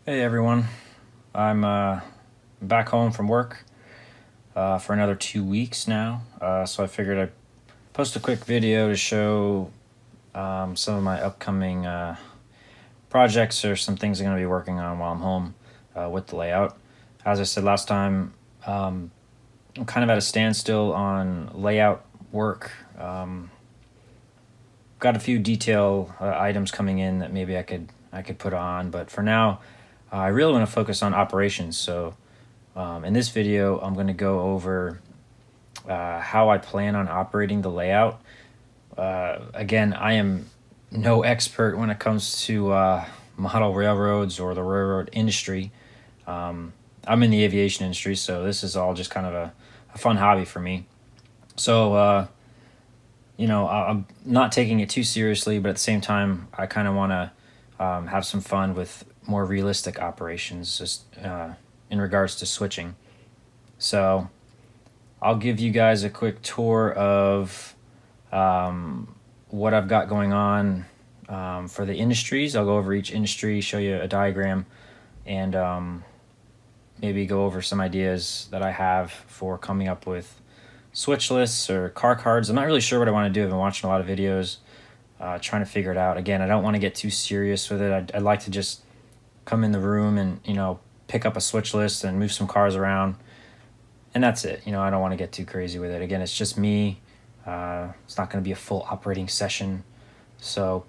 Hey everyone, I'm back home from work for another 2 weeks now. So I figured I'd post a quick video to show some of my upcoming projects or some things I'm going to be working on while I'm home with the layout. As I said last time, I'm kind of at a standstill on layout work. Got a few detail items coming in that maybe I could put on, but for now, I really want to focus on operations. So in this video, I'm going to go over how I plan on operating the layout. Again, I am no expert when it comes to model railroads or the railroad industry. I'm in the aviation industry, so this is all just kind of a fun hobby for me. So, I'm not taking it too seriously, but at the same time, I kind of want to have some fun with more realistic operations, just in regards to switching. So I'll give you guys a quick tour of what I've got going on for the industries. I'll go over each industry, show you a diagram, and maybe go over some ideas that I have for coming up with switch lists or car cards. I'm not really sure what I want to do. I've been watching a lot of videos, trying to figure it out. Again, I don't want to get too serious with it. I'd like to just come in the room and, pick up a switch list and move some cars around. And that's it. I don't want to get too crazy with it. Again, it's just me. It's not going to be a full operating session. So,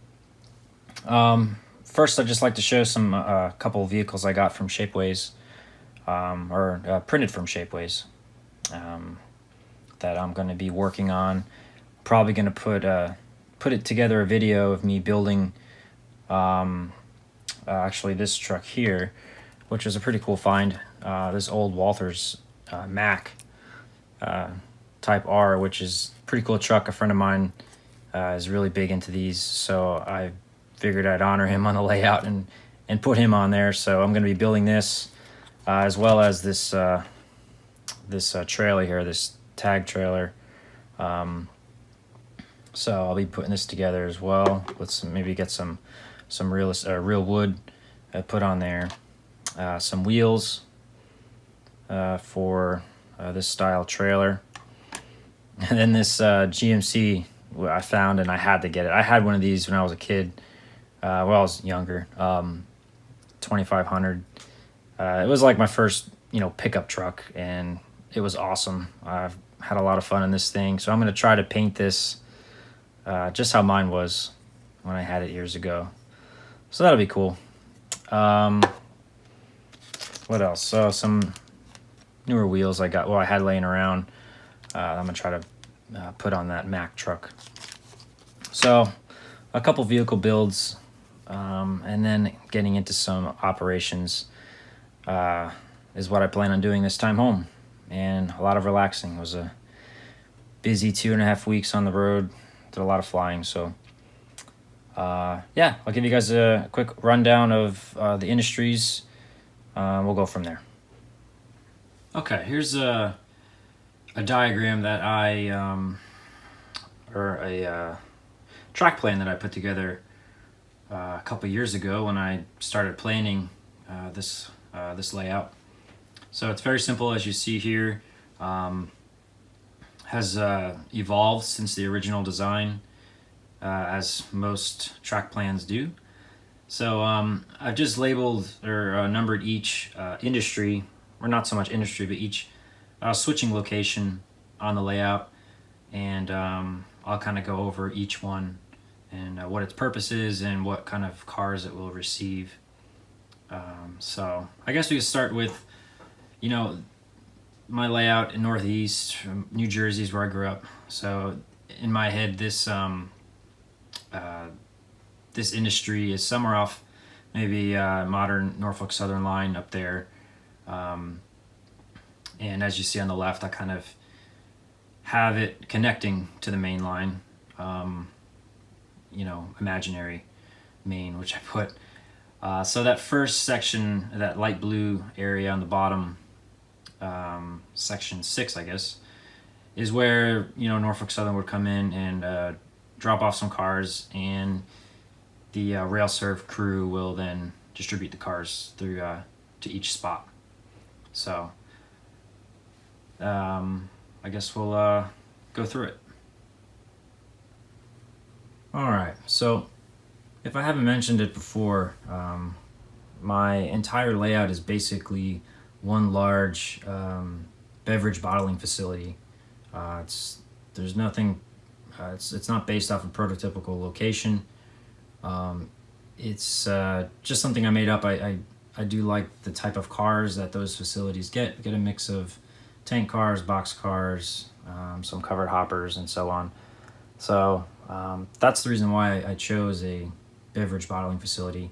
first, I'd just like to show some couple of vehicles I got from Shapeways, or printed from Shapeways, that I'm going to be working on. Probably going to put it together a video of me building. Actually, this truck here, which is a pretty cool find. This old Walthers Mac Type R, which is a pretty cool truck. A friend of mine is really big into these, so I figured I'd honor him on the layout and put him on there. So I'm going to be building this as well as this trailer here, this tag trailer. So I'll be putting this together as well with maybe get some real wood put on there, some wheels for this style trailer, and then this GMC I found, and I had to get it. I had one of these when I was a kid. I was younger. 2500. It was like my first pickup truck, and it was awesome. I've had a lot of fun in this thing, so I'm going to try to paint this just how mine was when I had it years ago. So that'll be cool. What else? So some newer wheels I had laying around. I'm going to try to put on that Mack truck. So a couple vehicle builds, and then getting into some operations is what I plan on doing this time home. And a lot of relaxing. It was a busy 2.5 weeks on the road. Did a lot of flying. So I'll give you guys a quick rundown of the industries. We'll go from there. Okay, here's a diagram that or a track plan that I put together a couple years ago when I started planning this layout. So it's very simple, as you see here. Has evolved since the original design, as most track plans do. So I've just labeled or numbered each industry, or not so much industry, but each switching location on the layout, and I'll kind of go over each one and what its purpose is and what kind of cars it will receive. So I guess we could start with, my layout in Northeast New Jersey is where I grew up. So in my head, this industry is somewhere off maybe modern Norfolk Southern line up there. And as you see on the left, I kind of have it connecting to the main line, imaginary main, which I put. So that first section, that light blue area on the bottom, section 6, I guess, is where Norfolk Southern would come in and drop off some cars, and the Railserve crew will then distribute the cars through to each spot. So I guess we'll go through it. All right, so if I haven't mentioned it before, my entire layout is basically one large beverage bottling facility. There's nothing. It's not based off a prototypical location. It's just something I made up. I do like the type of cars that those facilities get a mix of tank cars, box cars, some covered hoppers, and so on. So that's the reason why I chose a beverage bottling facility.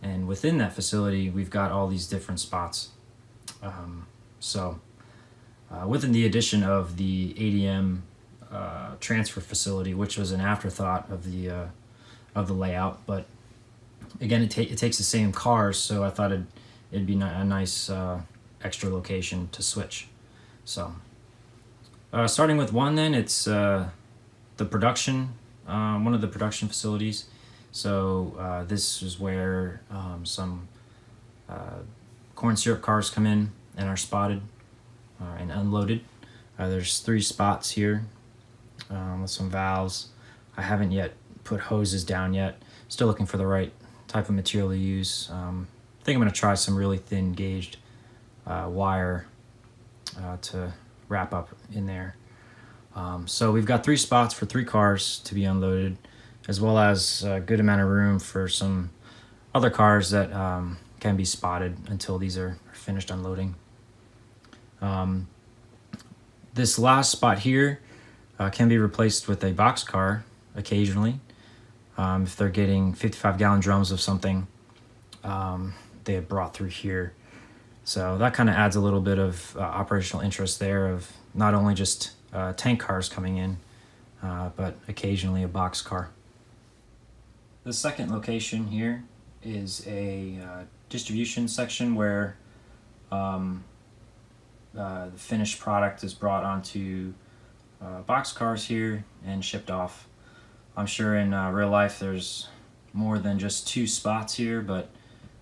And within that facility, we've got all these different spots. Within the addition of the ADM transfer facility, which was an afterthought of the layout, but again, it takes the same cars, so I thought it'd be a nice extra location to switch. So, starting with one, then it's the production, one of the production facilities. So this is where some corn syrup cars come in and are spotted and unloaded. There's 3 spots here with some valves. I haven't yet put hoses down yet. Still looking for the right type of material to use. I think I'm going to try some really thin gauged wire to wrap up in there. So we've got 3 spots for 3 cars to be unloaded, as well as a good amount of room for some other cars that can be spotted until these are finished unloading. This last spot here can be replaced with a box car occasionally. If they're getting 55-gallon drums of something they have brought through here. So that kind of adds a little bit of operational interest there, of not only just tank cars coming in, but occasionally a box car. The second location here is a distribution section where the finished product is brought onto box cars here and shipped off. I'm sure in real life there's more than just 2 spots here, but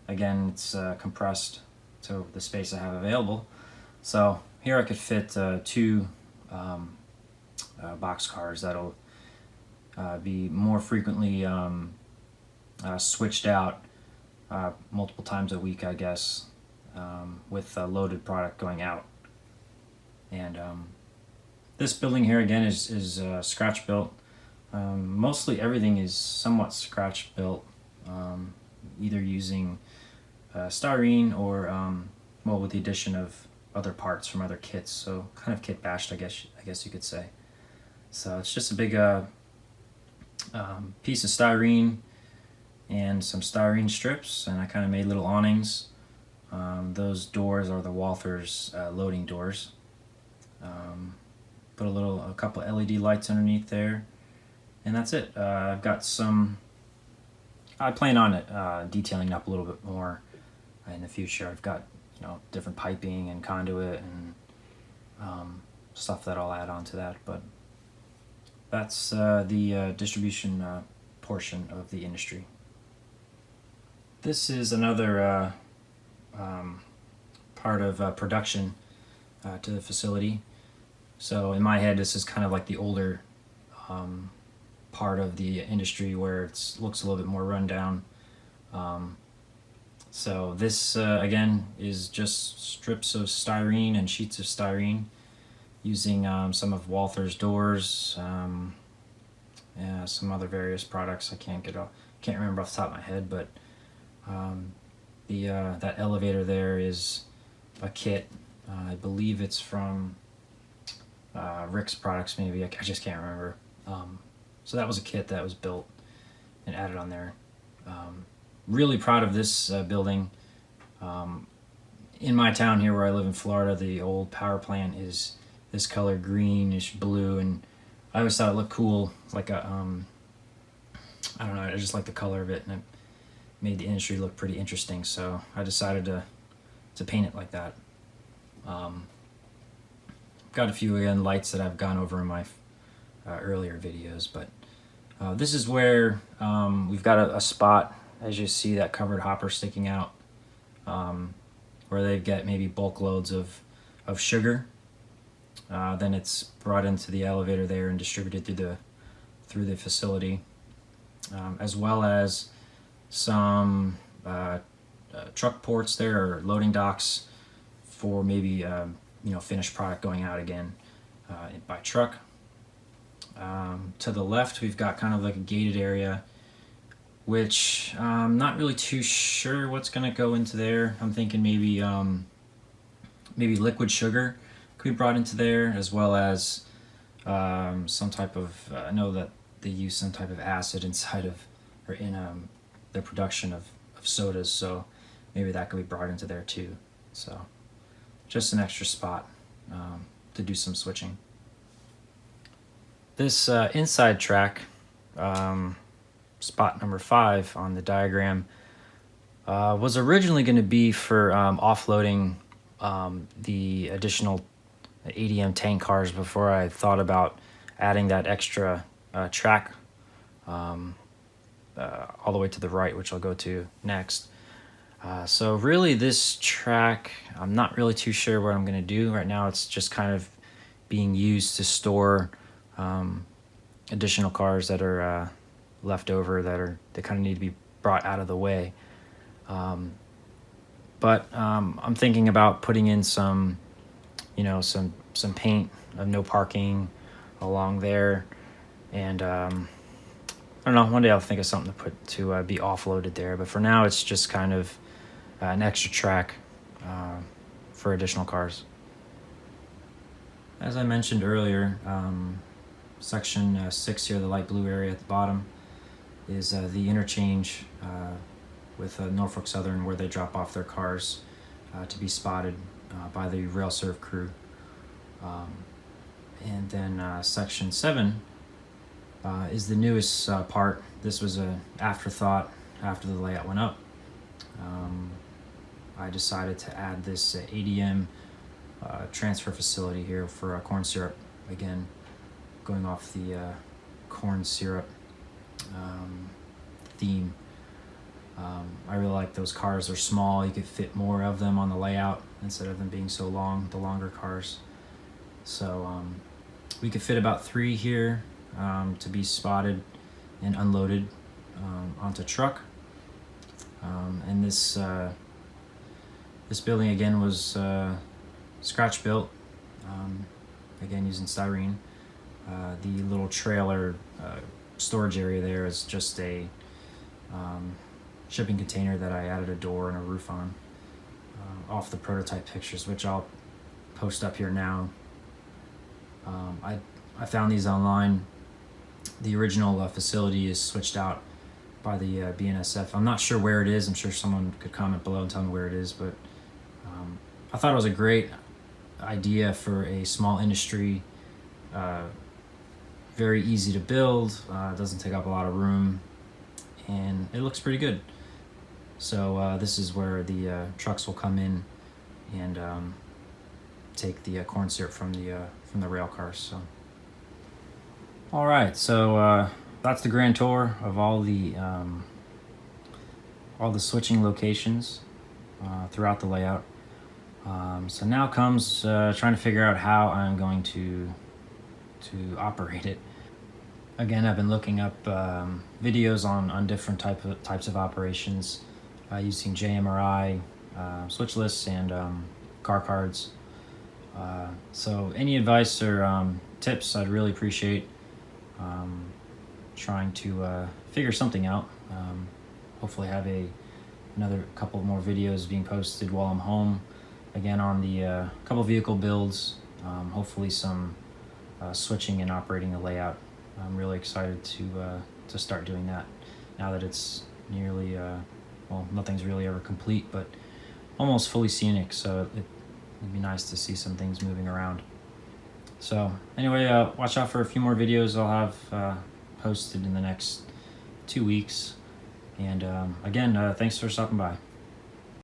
again, it's compressed to the space I have available. So here I could fit 2 box cars that'll be more frequently switched out multiple times a week, I guess, with loaded product going out. And this building here again is scratch built. Mostly everything is somewhat scratch built, either using styrene or well, with the addition of other parts from other kits. So kind of kit bashed, I guess you could say. So it's just a big piece of styrene and some styrene strips, and I kind of made little awnings. Those doors are the Walthers loading doors. Put a couple LED lights underneath there, and that's it. I've got some. I plan on it detailing up a little bit more in the future. I've got different piping and conduit and stuff that I'll add on to that. But that's the distribution portion of the industry. This is another part of production to the facility. So in my head, this is kind of like the older part of the industry where it looks a little bit more rundown. So this again is just strips of styrene and sheets of styrene, using some of Walther's doors, some other various products. I can't remember off the top of my head, but that elevator there is a kit. I believe it's from Rick's Products, maybe. I just can't remember. So that was a kit that was built and added on there. Really proud of this building. In my town here where I live in Florida, the old power plant is this color, greenish blue, and I always thought it looked cool. It's like a, I don't know, I just like the color of it, and it made the industry look pretty interesting, so I decided to paint it like that. Got a few, again, lights that I've gone over in my earlier videos, but this is where we've got a spot as you see that covered hopper sticking out, where they get maybe bulk loads of sugar. Then it's brought into the elevator there and distributed through the facility, as well as some truck ports there, or loading docks for maybe finished product going out again by truck. To the left, we've got kind of like a gated area, which I'm not really too sure what's going to go into there. I'm thinking maybe liquid sugar could be brought into there, as well as some type of, I know that they use some type of acid inside of, or in the production of sodas, so maybe that could be brought into there too. So just an extra spot to do some switching. This inside track, spot number 5 on the diagram, was originally going to be for offloading the additional ADM tank cars before I thought about adding that extra track all the way to the right, which I'll go to next. So really this track, I'm not really too sure what I'm going to do. Right now it's just kind of being used to store additional cars that are left over that kind of need to be brought out of the way. But I'm thinking about putting in some paint of no parking along there, and I don't know, one day I'll think of something to be offloaded there, but for now it's just kind of an extra track for additional cars. As I mentioned earlier, section 6 here, the light blue area at the bottom, is the interchange with Norfolk Southern, where they drop off their cars to be spotted by the Railserve crew. And then section 7 is the newest part. This was an afterthought after the layout went up. I decided to add this ADM transfer facility here for corn syrup, again going off the corn syrup theme. I really like those cars. They're small, you could fit more of them on the layout instead of them being so long, the longer cars. So we could fit about 3 here to be spotted and unloaded onto truck. And this building again was scratch built, again using styrene. The little trailer storage area there is just a shipping container that I added a door and a roof on off the prototype pictures, which I'll post up here now. I found these online. The original facility is switched out by the BNSF. I'm not sure where it is. I'm sure someone could comment below and tell me where it is, but I thought it was a great idea for a small industry. Very easy to build, doesn't take up a lot of room, and it looks pretty good. So this is where the trucks will come in and take the corn syrup from the rail cars. So, all right, so that's the grand tour of all the switching locations throughout the layout. So now comes trying to figure out how I'm going to operate it. Again, I've been looking up videos on different types of operations using JMRI, switch lists, and car cards. So any advice or tips I'd really appreciate. Trying to figure something out. Hopefully have another couple more videos being posted while I'm home. Again, on the couple vehicle builds, hopefully some switching and operating the layout. I'm really excited to start doing that now that it's nearly, well, nothing's really ever complete, but almost fully scenic, so it'd be nice to see some things moving around. So anyway, watch out for a few more videos I'll have posted in the next 2 weeks. And again, thanks for stopping by.